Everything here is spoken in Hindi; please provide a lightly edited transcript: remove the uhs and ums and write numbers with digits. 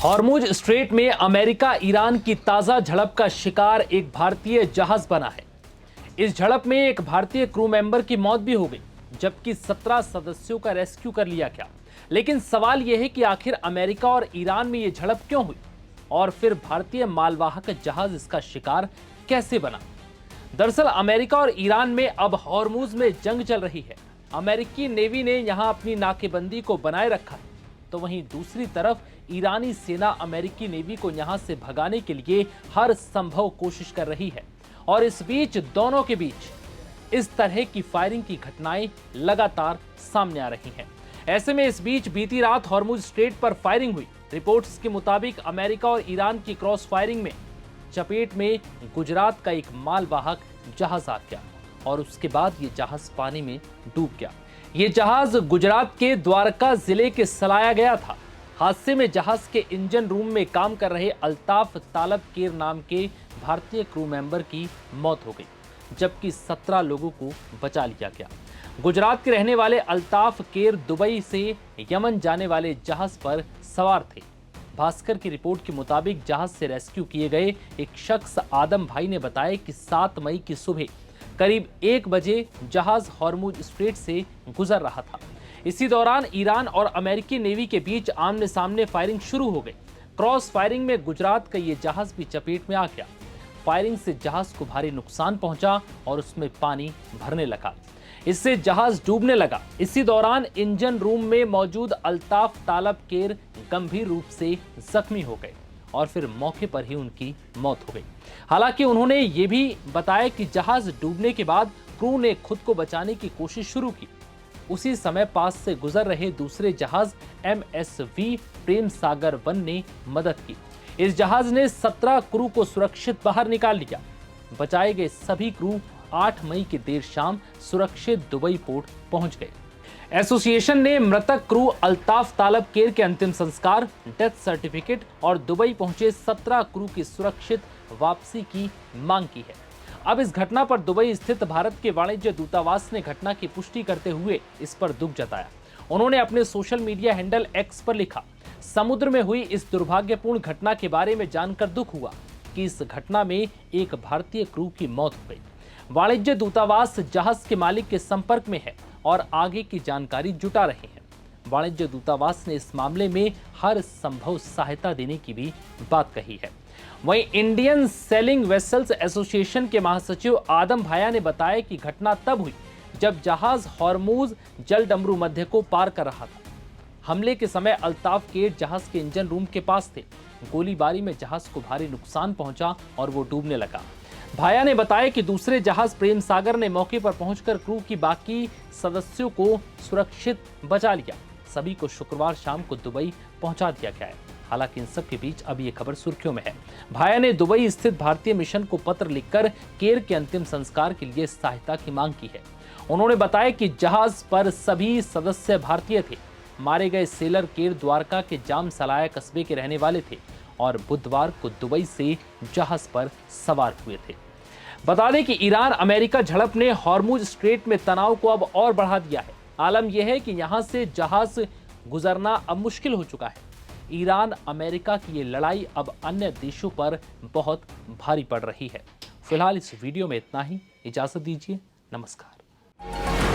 हॉर्मुज स्ट्रेट में अमेरिका ईरान की ताजा झड़प का शिकार एक भारतीय जहाज बना है। इस झड़प में एक भारतीय क्रू मेंबर की मौत भी हो गई, जबकि 17 सदस्यों का रेस्क्यू कर लिया गया। लेकिन सवाल यह है कि आखिर अमेरिका और ईरान में यह झड़प क्यों हुई और फिर भारतीय मालवाहक जहाज इसका शिकार कैसे बना। दरअसल अमेरिका और ईरान में अब हॉर्मुज में जंग चल रही है। अमेरिकी नेवी ने यहां अपनी नाकेबंदी को बनाए रखा है, तो वहीं दूसरी तरफ ईरानी सेना अमेरिकी नेवी को यहां से भगाने के लिए हर संभव कोशिश कर रही है। और इस बीच दोनों के बीच इस तरह की फायरिंग की घटनाएं लगातार सामने आ रही हैं। ऐसे में इस बीच बीती रात हॉर्मुज स्ट्रेट पर फायरिंग हुई। रिपोर्ट्स के मुताबिक अमेरिका और ईरान की क्रॉस फायरिंग में चपेट में गुजरात का एक मालवाहक जहाज आ गया और उसके बाद ये जहाज पानी में डूब गया। ये जहाज गुजरात के द्वारका जिले के सलाया गया था। हादसे में जहाज के इंजन रूम में काम कर रहे अल्ताफ तालब केर नाम के भारतीय क्रू मेंबर की मौत हो गई, जबकि 17 लोगों को बचा लिया गया। गुजरात के रहने वाले अल्ताफ केर दुबई से यमन जाने वाले जहाज पर सवार थे। भास्कर की रिपोर्ट के मुताबिक जहाज से रेस्क्यू किए गए एक शख्स आदम भाई ने बताया कि 7 मई की सुबह करीब 1 बजे जहाज हॉर्मुज स्ट्रेट से गुजर रहा था। इसी दौरान ईरान और अमेरिकी नेवी के बीच आमने सामने फायरिंग शुरू हो गई। क्रॉस फायरिंग में गुजरात का ये जहाज भी चपेट में आ गया। फायरिंग से जहाज को भारी नुकसान पहुंचा और उसमें पानी भरने लगा। इससे जहाज डूबने लगा। इसी दौरान इंजन रूम में मौजूद अल्ताफ तालब केर गंभीर रूप से जख्मी हो गए और फिर मौके पर ही उनकी मौत हो गई। हालांकि उन्होंने ये भी बताया कि जहाज डूबने के बाद क्रू ने खुद को बचाने की कोशिश शुरू की। उसी समय पास से गुजर रहे दूसरे जहाज MSV प्रेम सागर 1 ने मदद की। इस जहाज ने 17 क्रू को सुरक्षित बाहर निकाल लिया। बचाए गए सभी क्रू 8 मई की देर शाम सुरक्षित दुबई पोर्ट पहुंच गए। एसोसिएशन ने मृतक क्रू अल्ताफ तालब केर के अंतिम संस्कार, डेथ सर्टिफिकेट और दुबई पहुंचे 17 क्रू की सुरक्षित वापसी की मांग की है। अब इस घटना पर दुबई स्थित भारत के वाणिज्य दूतावास ने घटना की पुष्टि करते हुए इस पर दुख जताया। उन्होंने अपने सोशल मीडिया हैंडल X पर लिखा, समुद्र में हुई इस दुर्भाग्यपूर्ण घटना के बारे में जानकर दुख हुआ कि इस घटना में एक भारतीय क्रू की मौत हो गई। वाणिज्य दूतावास जहाज के मालिक के संपर्क में है और आगे की जानकारी जुटा रहे हैं। वाणिज्य दूतावास ने इस मामले में हर संभव सहायता देने की भी बात कही है। वहीं इंडियन सेलिंग वेसल्स एसोसिएशन के महासचिव आदम भाया ने बताया कि घटना तब हुई जब जहाज हॉर्मुज जलडमरू मध्य को पार कर रहा था। हमले के समय अल्ताफ केर जहाज के इंजन रूम के पास थे। गोलीबारी में जहाज को भारी नुकसान पहुंचा और वो डूबने लगा। भाया ने बताया कि दूसरे जहाज प्रेम सागर ने मौके पर पहुंचकर क्रू की बाकी सदस्यों को सुरक्षित बचा लिया। सभी को शुक्रवार शाम को दुबई पहुंचा दिया गया है। हालांकि इन सब के बीच अब ये खबर सुर्खियों में है। भाया ने दुबई स्थित भारतीय मिशन को पत्र लिखकर केर के अंतिम संस्कार के लिए सहायता की मांग की है। उन्होंने बताया कि जहाज पर सभी सदस्य भारतीय थे। मारे गए सेलर केर द्वारका के जाम सलाया कस्बे के रहने वाले थे और बुधवार को दुबई से जहाज पर सवार हुए थे। बता दें कि ईरान अमेरिका झड़प ने हॉर्मुज स्ट्रेट में तनाव को अब और बढ़ा दिया है। आलम यह है कि यहां से जहाज गुजरना अब मुश्किल हो चुका है। ईरान अमेरिका की ये लड़ाई अब अन्य देशों पर बहुत भारी पड़ रही है। फिलहाल इस वीडियो में इतना ही। इजाजत दीजिए। नमस्कार।